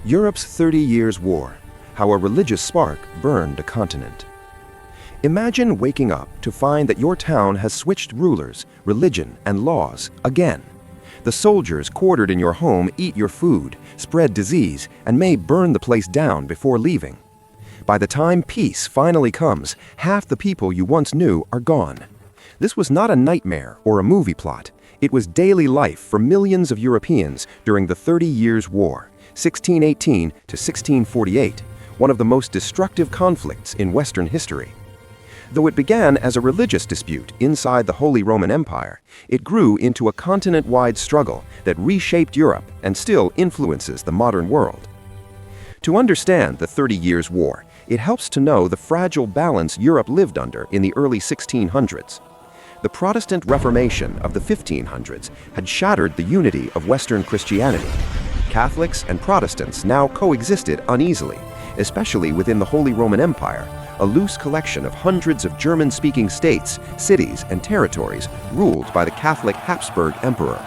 Europe's 30 Years' War, how a religious spark burned a continent. Imagine waking up to find that your town has switched rulers, religion, and laws again. The soldiers quartered in your home eat your food, spread disease, and may burn the place down before leaving. By the time peace finally comes, half the people you once knew are gone. This was not a nightmare or a movie plot. It was daily life for millions of Europeans during the 30 Years' War, 1618 to 1648, one of the most destructive conflicts in Western history. Though it began as a religious dispute inside the Holy Roman Empire, it grew into a continent-wide struggle that reshaped Europe and still influences the modern world. To understand the 30 Years' War, it helps to know the fragile balance Europe lived under in the early 1600s. The Protestant Reformation of the 1500s had shattered the unity of Western Christianity. Catholics and Protestants now coexisted uneasily, especially within the Holy Roman Empire, a loose collection of hundreds of German-speaking states, cities, and territories ruled by the Catholic Habsburg Emperor.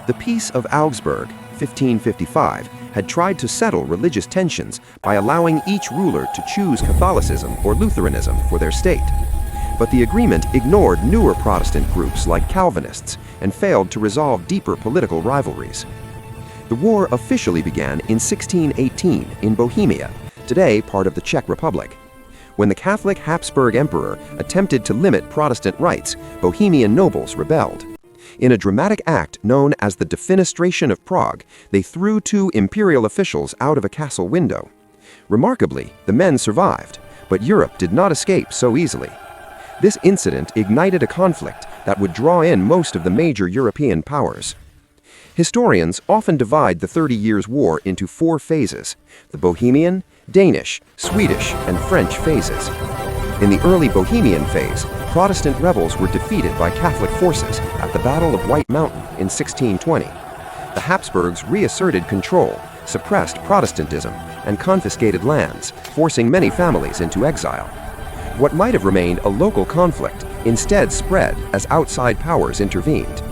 The Peace of Augsburg, 1555, had tried to settle religious tensions by allowing each ruler to choose Catholicism or Lutheranism for their state. But the agreement ignored newer Protestant groups like Calvinists and failed to resolve deeper political rivalries. The war officially began in 1618 in Bohemia, today part of the Czech Republic. When the Catholic Habsburg Emperor attempted to limit Protestant rights, Bohemian nobles rebelled. In a dramatic act known as the Defenestration of Prague, they threw two imperial officials out of a castle window. Remarkably, the men survived, but Europe did not escape so easily. This incident ignited a conflict that would draw in most of the major European powers. Historians often divide the 30 Years' War into four phases: the Bohemian, Danish, Swedish, and French phases. In the early Bohemian phase, Protestant rebels were defeated by Catholic forces at the Battle of White Mountain in 1620. The Habsburgs reasserted control, suppressed Protestantism, and confiscated lands, forcing many families into exile. What might have remained a local conflict instead spread as outside powers intervened.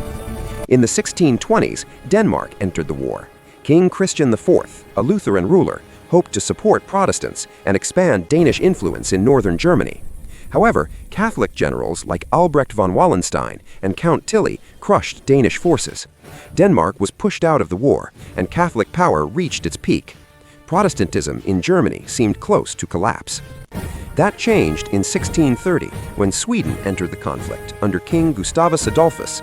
In the 1620s, Denmark entered the war. King Christian IV, a Lutheran ruler, hoped to support Protestants and expand Danish influence in northern Germany. However, Catholic generals like Albrecht von Wallenstein and Count Tilly crushed Danish forces. Denmark was pushed out of the war, and Catholic power reached its peak. Protestantism in Germany seemed close to collapse. That changed in 1630 when Sweden entered the conflict under King Gustavus Adolphus.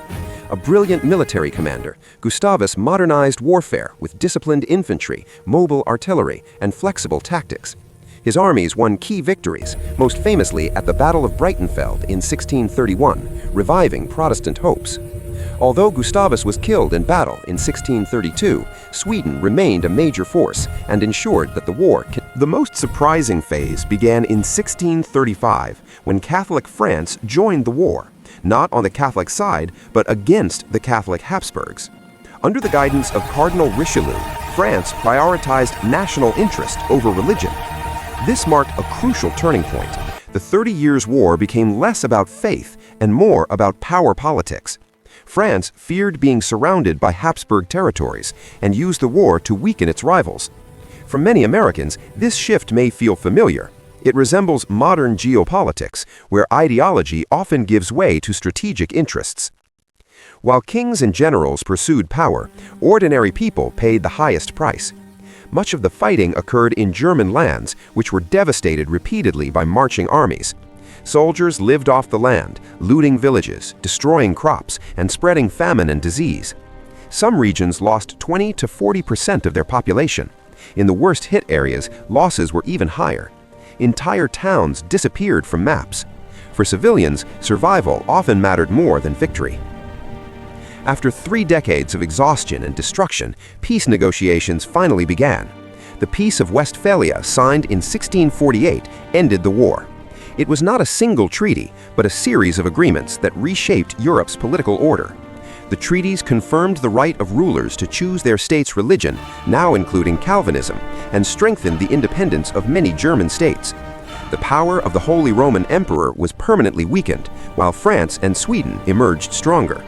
A brilliant military commander, Gustavus modernized warfare with disciplined infantry, mobile artillery, and flexible tactics. His armies won key victories, most famously at the Battle of Breitenfeld in 1631, reviving Protestant hopes. Although Gustavus was killed in battle in 1632, Sweden remained a major force and ensured that the war. The most surprising phase began in 1635, when Catholic France joined the war, not on the Catholic side, but against the Catholic Habsburgs. Under the guidance of Cardinal Richelieu, France prioritized national interest over religion. This marked a crucial turning point. The 30 Years' War became less about faith and more about power politics. France feared being surrounded by Habsburg territories and used the war to weaken its rivals. For many Americans, this shift may feel familiar. It resembles modern geopolitics, where ideology often gives way to strategic interests. While kings and generals pursued power, ordinary people paid the highest price. Much of the fighting occurred in German lands, which were devastated repeatedly by marching armies. Soldiers lived off the land, looting villages, destroying crops, and spreading famine and disease. Some regions lost 20 to 40% of their population. In the worst-hit areas, losses were even higher. Entire towns disappeared from maps. For civilians, survival often mattered more than victory. After 3 decades of exhaustion and destruction, peace negotiations finally began. The Peace of Westphalia, signed in 1648, ended the war. It was not a single treaty, but a series of agreements that reshaped Europe's political order. The treaties confirmed the right of rulers to choose their state's religion, now including Calvinism, and strengthened the independence of many German states. The power of the Holy Roman Emperor was permanently weakened, while France and Sweden emerged stronger.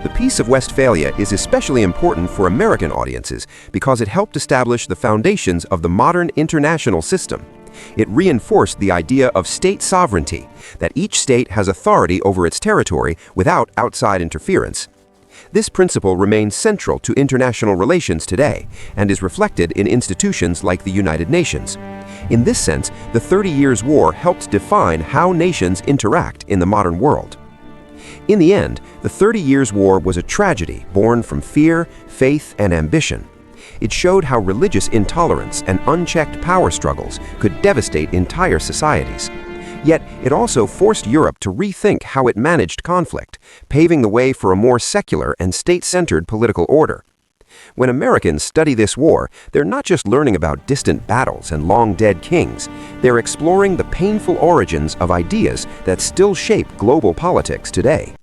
The Peace of Westphalia is especially important for American audiences because it helped establish the foundations of the modern international system. It reinforced the idea of state sovereignty, that each state has authority over its territory without outside interference. This principle remains central to international relations today and is reflected in institutions like the United Nations. In this sense, the 30 Years' War helped define how nations interact in the modern world. In the end, the 30 Years' War was a tragedy born from fear, faith, and ambition. It showed how religious intolerance and unchecked power struggles could devastate entire societies. Yet, it also forced Europe to rethink how it managed conflict, paving the way for a more secular and state-centered political order. When Americans study this war, they're not just learning about distant battles and long-dead kings. They're exploring the painful origins of ideas that still shape global politics today.